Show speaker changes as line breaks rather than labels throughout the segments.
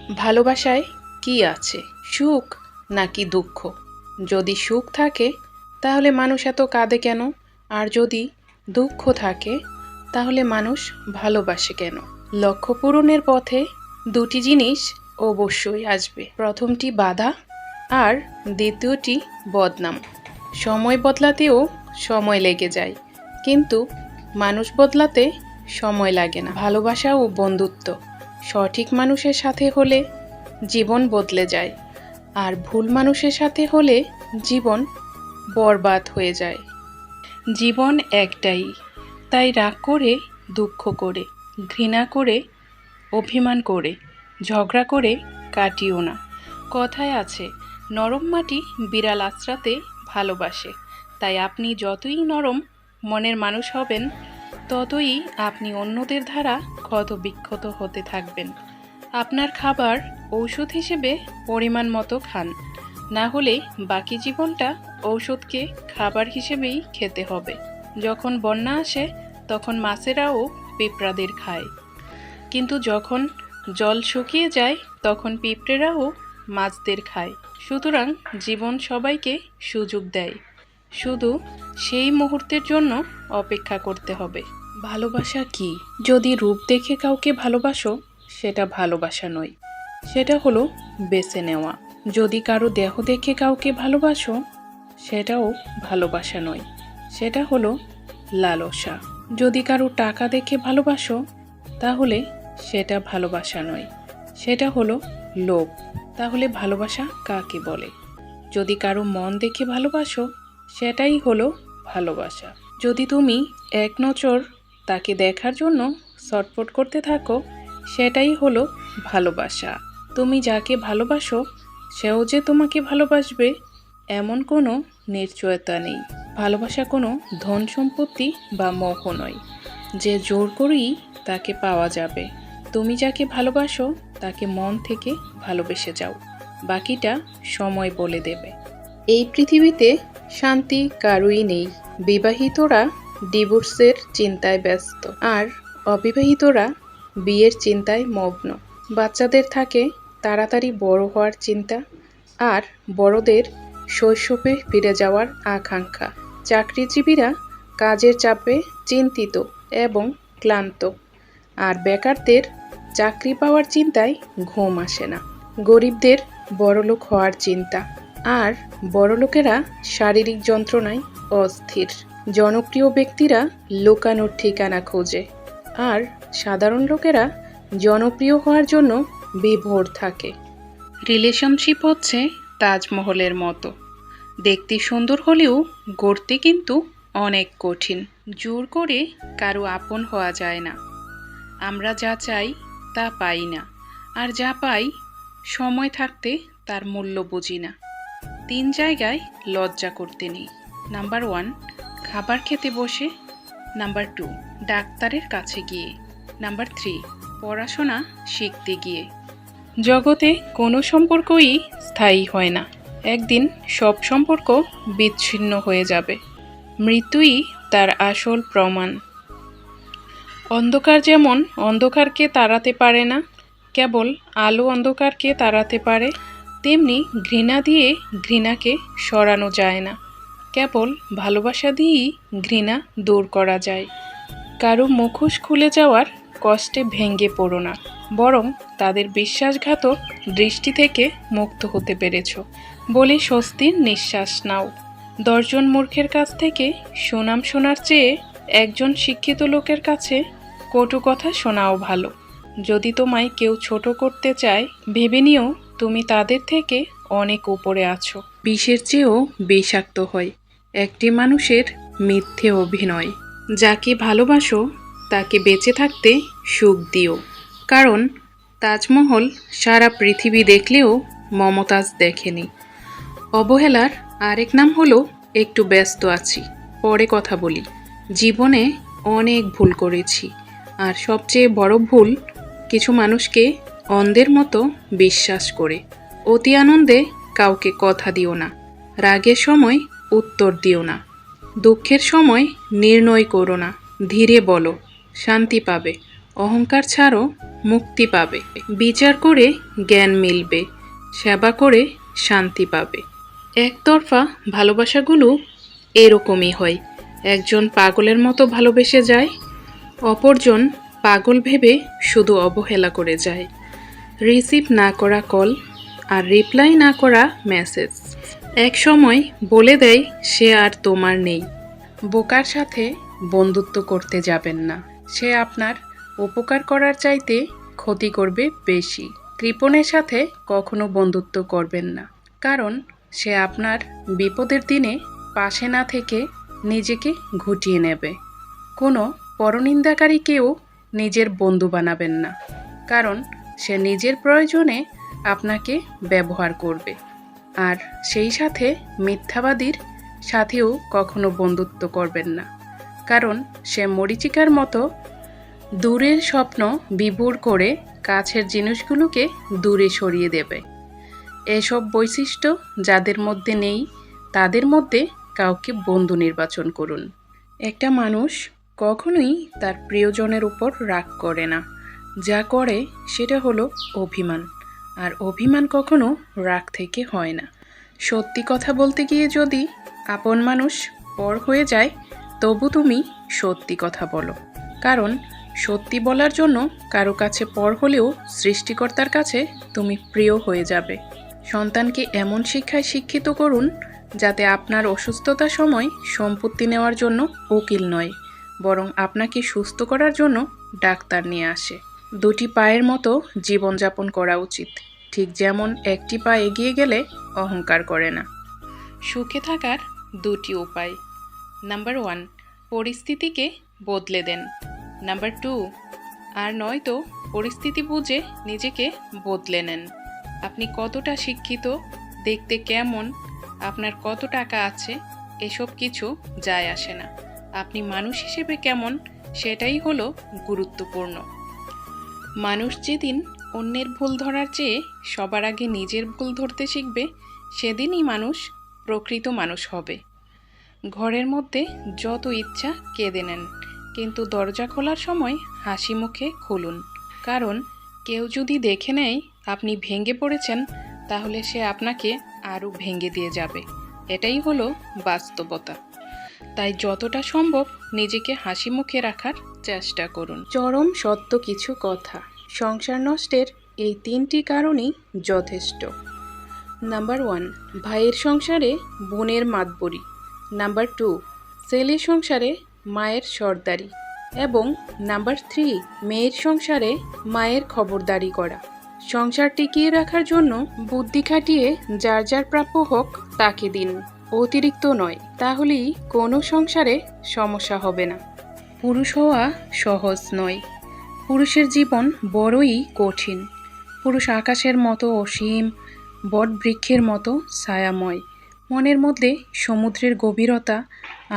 ভালোবাসায় কি আছে, সুখ নাকি দুঃখ? যদি সুখ থাকে তাহলে মানুষ এত কাঁদে কেন? আর যদি দুঃখ থাকে তাহলে মানুষ ভালোবাসে কেন? লক্ষ্য পূরণের পথে দুটি জিনিস অবশ্যই আসবে। প্রথমটি বাধা আর দ্বিতীয়টি বদনাম। সময় বদলাতেও সময় লেগে যায়, কিন্তু মানুষ বদলাতে সময় লাগে না। ভালোবাসা ও বন্ধুত্ব সঠিক মানুষের সাথে হলে জীবন বদলে যায়, আর ভুল মানুষের সাথে হলে জীবন বরবাদ হয়ে যায়। জীবন একটাই, তাই রাগ করে, দুঃখ করে, ঘৃণা করে, অভিমান করে, ঝগড়া করে কাটিও না। কথায় আছে, নরম মাটি বিড়াল আঁচড়াতে ভালোবাসে। তাই আপনি যতই নরম মনের মানুষ হবেন, ততই আপনি অন্যদের দ্বারা ক্ষত বিক্ষত হতে থাকবেন। আপনার খাবার ঔষধ হিসেবে পরিমাণ মতো খান, না হলে বাকি জীবনটা ঔষধকে খাবার হিসেবেই খেতে হবে। যখন বন্যা আসে তখন মাছেরাও পিঁপড়াদের খায়, কিন্তু যখন জল শুকিয়ে যায় তখন পিঁপড়েরাও মাছদের খায়। সুতরাং জীবন সবাইকে সুযোগ দেয়, শুধু সেই মুহূর্তের জন্য অপেক্ষা করতে হবে। ভালোবাসা কি? যদি রূপ দেখে কাউকে ভালোবাসো, সেটা ভালোবাসা নয়, সেটা হলো বেছে নেওয়া। যদি কারো দেহ দেখে কাউকে ভালোবাসো, সেটাও ভালোবাসা নয়, সেটা হলো লালসা। যদি কারো টাকা দেখে ভালোবাসো, তাহলে সেটা ভালোবাসা নয়, সেটা হলো লোভ। তাহলে ভালোবাসা কাকে বলে? যদি কারো মন দেখে ভালোবাসো, সেটাই হলো ভালোবাসা। যদি তুমি এক নজর তাকে দেখার জন্য ছটফট করতে থাকো, সেটাই হলো ভালোবাসা। তুমি যাকে ভালোবাসো সেও যে তোমাকে ভালোবাসবে এমন কোনো নিশ্চয়তা নেই। ভালোবাসা কোনো ধন সম্পত্তি বা মোহ নয়, যে জোর করেই তাকে পাওয়া যাবে। তুমি যাকে ভালোবাসো তাকে মন থেকে ভালোবেসে যাও, বাকিটা সময় বলে দেবে। এই পৃথিবীতে শান্তি কারুই নেই। বিবাহিতরা ডিভোর্সের চিন্তায় ব্যস্ত, আর অবিবাহিতরা বিয়ের চিন্তায় মগ্ন। বাচ্চাদের থাকে তাড়াতাড়ি বড় হওয়ার চিন্তা, আর বড়দের শৈশবে ফিরে যাওয়ার আকাঙ্ক্ষা। চাকরিজীবীরা কাজের চাপে চিন্তিত এবং ক্লান্ত, আর বেকারদের চাকরি পাওয়ার চিন্তায় ঘুম আসে না। গরিবদের বড়লোক হওয়ার চিন্তা, আর বড়লোকেরা শারীরিক যন্ত্রণায় অস্থির। জনপ্রিয় ব্যক্তিরা লুকানোর ঠিকানা খোঁজে, আর সাধারণ লোকেরা জনপ্রিয় হওয়ার জন্য বিভোর থাকে। রিলেশনশিপ হচ্ছে তাজমহলের মতো, দেখতে সুন্দর হলেও গড়তে কিন্তু অনেক কঠিন। জোর করে কারো আপন হওয়া যায় না। আমরা যা চাই তা পাই না, আর যা পাই সময় থাকতে তার মূল্য বুঝি না। 3 জায়গায় লজ্জা করতে নেই। নাম্বার 1, খাবার খেতে বসে। নাম্বার 2, ডাক্তারের কাছে গিয়ে। নাম্বার 3, পড়াশোনা শিখতে গিয়ে। জগতে কোনো সম্পর্কই স্থায়ী হয় না। একদিন সব সম্পর্ক বিচ্ছিন্ন হয়ে যাবে। মৃত্যুই তার আসল প্রমাণ। অন্ধকার যেমন অন্ধকারকে তাড়াতে পারে না, কেবল আলো অন্ধকারকে তাড়াতে পারে, তেমনি ঘৃণা দিয়ে ঘৃণাকে সরানো যায় না, কেবল ভালোবাসা দিয়েই ঘৃণা দূর করা যায়। কারো মুখোশ খুলে যাওয়ার কষ্টে ভেঙে পড়ো না, বরং তাদের বিশ্বাসঘাতক দৃষ্টি থেকে মুক্ত হতে পেরেছ বলে স্বস্তির নিঃশ্বাস নাও। 10 জন মূর্খের কাছ থেকে সুনাম শোনার চেয়ে একজন শিক্ষিত লোকের কাছে কটু কথা শোনাও ভালো। যদি তোমায় কেউ ছোট করতে চায়, ভেবে নিও তুমি তাদের থেকে অনেক উপরে আছো। বিষের চেয়েও বিষাক্ত হয় একটি মানুষের মিথ্যে অভিনয়। যাকে ভালোবাসো তাকে বেঁচে থাকতে সুখ দিও, কারণ তাজমহল সারা পৃথিবী দেখলেও মমতাজ দেখেনি। অবহেলার আরেক নাম হলো একটু ব্যস্ত আছি, পরে কথা বলি। জীবনে অনেক ভুল করেছি, আর সবচেয়ে বড় ভুল কিছু মানুষকে অন্ধের মতো বিশ্বাস করে। অতি আনন্দে কাউকে কথা দিও না, রাগের সময় উত্তর দিও না, দুঃখের সময় নির্ণয় করো না। ধীরে বলো, শান্তি পাবে। অহংকার ছাড়ো, মুক্তি পাবে, বিচার করে জ্ঞান মিলবে, সেবা করে শান্তি পাবে। একতরফা ভালোবাসাগুলো এরকমই হয়। একজন পাগলের মতো ভালোবেসে যায়, অপরজন পাগল ভেবে শুধু অবহেলা করে যায়। রিসিভ না করা কল আর রিপ্লাই না করা মেসেজ এক সময় বলে দেয় সে আর তোমার নেই। বোকার সাথে বন্ধুত্ব করতে যাবেন না, সে আপনার উপকার করার চাইতে ক্ষতি করবে বেশি। কৃপণের সাথে কখনো বন্ধুত্ব করবেন না, কারণ সে আপনার বিপদের দিনে পাশে না থেকে নিজেকে ঘুটিয়ে নেবে। কোনো পরনিন্দাকারীকেও নিজের বন্ধু বানাবেন না, কারণ সে নিজের প্রয়োজনে আপনাকে ব্যবহার করবে। আর সেই সাথে মিথ্যাবাদীর সাথেও কখনো বন্ধুত্ব করবেন না, কারণ সে মরীচিকার মতো দূরের স্বপ্ন বিভোর করে কাছের জিনিসগুলোকে দূরে সরিয়ে দেবে। এসব বৈশিষ্ট্য যাদের মধ্যে নেই তাদের মধ্যে কাউকে বন্ধু নির্বাচন করুন। একটা মানুষ কখনোই তার প্রিয়জনের উপর রাগ করে না, যা করে সেটা হলো অভিমান। আর অভিমান কখনো রাগ থেকে হয় না। সত্যি কথা বলতে গিয়ে যদি আপন মানুষ পর হয়ে যায়, তবু তুমি সত্যি কথা বলো, কারণ সত্যি বলার জন্য কারো কাছে পর হলেও সৃষ্টিকর্তার কাছে তুমি প্রিয় হয়ে যাবে। সন্তানকে এমন শিক্ষায় শিক্ষিত করুন যাতে আপনার অসুস্থতার সময় সম্পত্তি নেওয়ার জন্য উকিল নয়, বরং আপনাকে সুস্থ করার জন্য ডাক্তার নিয়ে আসে। দুটি পায়ের মতো জীবনযাপন করা উচিত, ঠিক যেমন একটি পা এগিয়ে গেলে অহংকার করে না। সুখে থাকার দুটি উপায়। নাম্বার 1, পরিস্থিতিকে বদলে দেন। নাম্বার 2, আর নয়তো পরিস্থিতি বুঝে নিজেকে বদলে নেন। আপনি কতটা শিক্ষিত, দেখতে কেমন, আপনার কত টাকা আছে, এসব কিছু যায় আসে না। আপনি মানুষ হিসেবে কেমন সেটাই হলো গুরুত্বপূর্ণ। মানুষ যেদিন অন্যের ভুল ধরার চেয়ে সবার আগে নিজের ভুল ধরতে শিখবে, সেদিনই মানুষ প্রকৃত মানুষ হবে। ঘরের মধ্যে যত ইচ্ছা কেঁদে নেন, কিন্তু দরজা খোলার সময় হাসি মুখে খুলুন, কারণ কেউ যদি দেখে নেয় আপনি ভেঙে পড়েছেন, তাহলে সে আপনাকে আরও ভেঙে দিয়ে যাবে। এটাই হলো বাস্তবতা। তাই যতটা সম্ভব নিজেকে হাসি মুখে রাখার চেষ্টা করুন। চরম সত্য কিছু কথা। সংসার নষ্টের এই 3টি কারণই যথেষ্ট। নাম্বার 1, ভাইয়ের সংসারে বোনের মাতবরি। নাম্বার 2, ছেলের সংসারে মায়ের সর্দারি। এবং নাম্বার 3, মেয়ের সংসারে মায়ের খবরদারি করা। সংসার টিকিয়ে রাখার জন্য বুদ্ধি খাটিয়ে যার যার প্রাপ্য হোক তাকে দিন, অতিরিক্ত নয়, তাহলেই কোনো সংসারে সমস্যা হবে না। পুরুষ হওয়া সহজ নয়, পুরুষের জীবন বড়ই কঠিন। পুরুষ আকাশের মতো অসীম, বটবৃক্ষের মতো ছায়াময়, মনের মধ্যে সমুদ্রের গভীরতা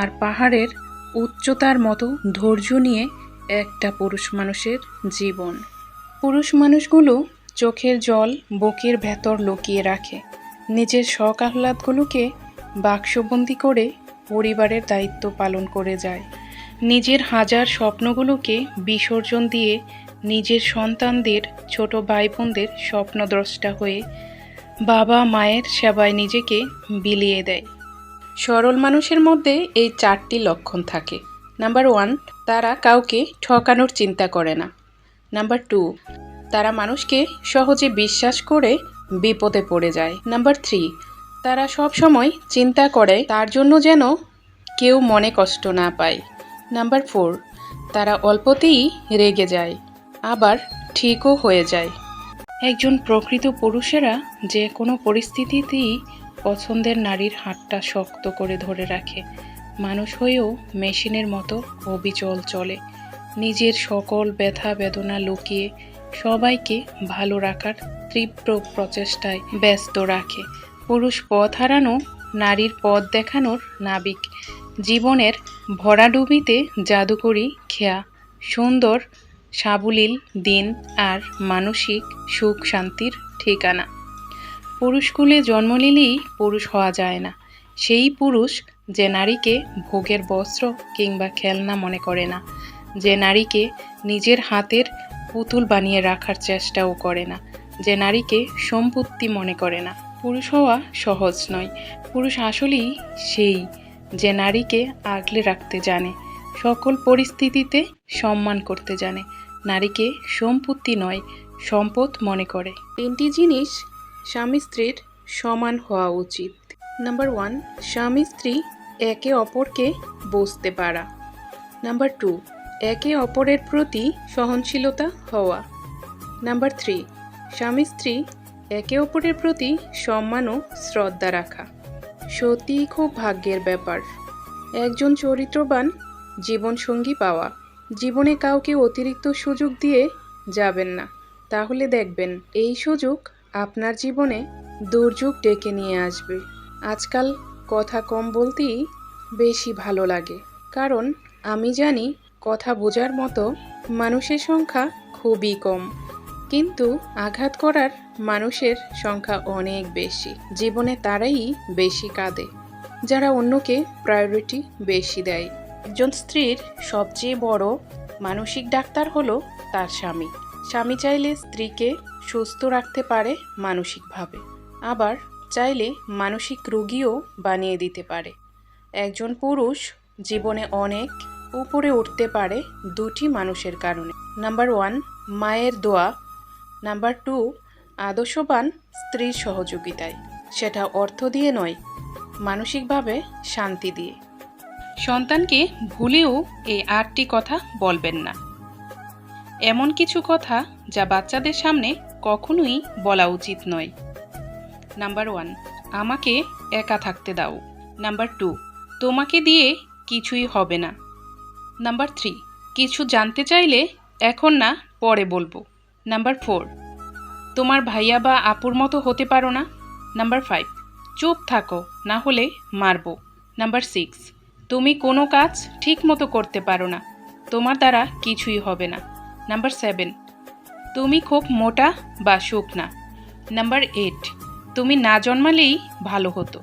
আর পাহাড়ের উচ্চতার মতো ধৈর্য নিয়ে একটা পুরুষ মানুষের জীবন। পুরুষ মানুষগুলো চোখের জল বুকের ভেতর লুকিয়ে রাখে, নিজের শখ আহ্লাদগুলোকে বাক্সবন্দি করে পরিবারের দায়িত্ব পালন করে যায়। নিজের হাজার স্বপ্নগুলোকে বিসর্জন দিয়ে নিজের সন্তানদের, ছোট ভাই বোনদের স্বপ্নদ্রষ্টা হয়ে বাবা মায়ের সেবায় নিজেকে বিলিয়ে দেয়। সরল মানুষের মধ্যে এই 4টি লক্ষণ থাকে। নাম্বার 1, তারা কাউকে ঠকানোর চিন্তা করে না। নাম্বার 2, তারা মানুষকে সহজে বিশ্বাস করে বিপদে পড়ে যায়। নাম্বার 3, তারা সব সময় চিন্তা করে তার জন্য যেন কেউ মনে কষ্ট না পায়। নাম্বার 4, তারা অল্পতেই রেগে যায়, আবার ঠিকও হয়ে যায়। একজন প্রকৃত পুরুষেরা যে কোনো পরিস্থিতিতেই পছন্দের নারীর হাতটা শক্ত করে ধরে রাখে। মানুষ হয়েও মেশিনের মতো অবিচল চলে, নিজের সকল ব্যথা বেদনা লুকিয়ে সবাইকে ভালো রাখার তীব্র প্রচেষ্টায় ব্যস্ত রাখে। পুরুষ পথ হারানো, নারীর পথ দেখানোর নাবিক, জীবনের ভরাডুবিতে জাদুকরি খেয়া, সুন্দর সাবলীল দিন আর মানসিক সুখ শান্তির ঠিকানা। পুরুষকুলে জন্ম নিলেই পুরুষ হওয়া যায় না। সেই পুরুষ যে নারীকে ভোগের বস্ত্র কিংবা খেলনা মনে করে না, যে নারীকে নিজের হাতের পুতুল বানিয়ে রাখার চেষ্টাও করে না, যে নারীকে সম্পত্তি মনে করে না। পুরুষ হওয়া সহজ নয়। পুরুষ আসলেই সেই যে নারীকে আগলে রাখতে জানে, সকল পরিস্থিতিতে সম্মান করতে জানে, নারীকে সম্পত্তি নয় সম্পদ মনে করে। 3টি জিনিস স্বামী স্ত্রীর সমান হওয়া উচিত। নাম্বার 1, স্বামী স্ত্রী একে অপরকে বুঝতে পারা। নাম্বার 2, একে অপরের প্রতি সহনশীলতা হওয়া। নাম্বার 3, স্বামী স্ত্রী একে অপরের প্রতি সম্মান ও শ্রদ্ধা রাখা। সত্যিই খুব ভাগ্যের ব্যাপার একজন চরিত্রবান জীবনসঙ্গী পাওয়া। জীবনে কাউকে অতিরিক্ত সুযোগ দিয়ে যাবেন না, তাহলে দেখবেন এই সুযোগ আপনার জীবনে দুর্যোগ ডেকে নিয়ে আসবে। আজকাল কথা কম বলতেই বেশি ভালো লাগে, কারণ আমি জানি কথা বোঝার মতো মানুষের সংখ্যা খুবই কম, কিন্তু আঘাত করার মানুষের সংখ্যা অনেক বেশি। জীবনে তারাই বেশি কাঁদে যারা অন্যকে প্রায়োরিটি বেশি দেয়। একজন স্ত্রীর সবচেয়ে বড় মানসিক ডাক্তার হলো তার স্বামী। স্বামী চাইলে স্ত্রীকে সুস্থ রাখতে পারে মানসিকভাবে, আবার চাইলে মানসিক রোগীও বানিয়ে দিতে পারে। একজন পুরুষ জীবনে অনেক উপরে উঠতে পারে 2টি মানুষের কারণে। নাম্বার 1, মায়ের দোয়া। নাম্বার 2, আদর্শবান স্ত্রীর সহযোগিতায়। সেটা অর্থ দিয়ে নয়, মানসিকভাবে শান্তি দিয়ে। সন্তানকে ভুলেও এই 8টি কথা বলবেন না। এমন কিছু কথা যা বাচ্চাদের সামনে কখনোই বলা উচিত নয়। নাম্বার 1, আমাকে একা থাকতে দাও। নাম্বার 2, তোমাকে দিয়ে কিছুই হবে না। নাম্বার 3, কিছু জানতে চাইলে এখন না, পরে বলবো। নাম্বার 4, তোমার ভাইয়া বা আপুর মতো হতে পারো না। নাম্বার 5, চুপ থাকো, না হলে মারবো। নাম্বার 6, তুমি কোনো কাজ ঠিক মতো করতে পারো না, তোমার দ্বারা কিছুই হবে না। নাম্বার 7, তুমি খুব মোটা বা শুকনা। নাম্বার 8, তুমি না জন্মালেই ভালো হতো।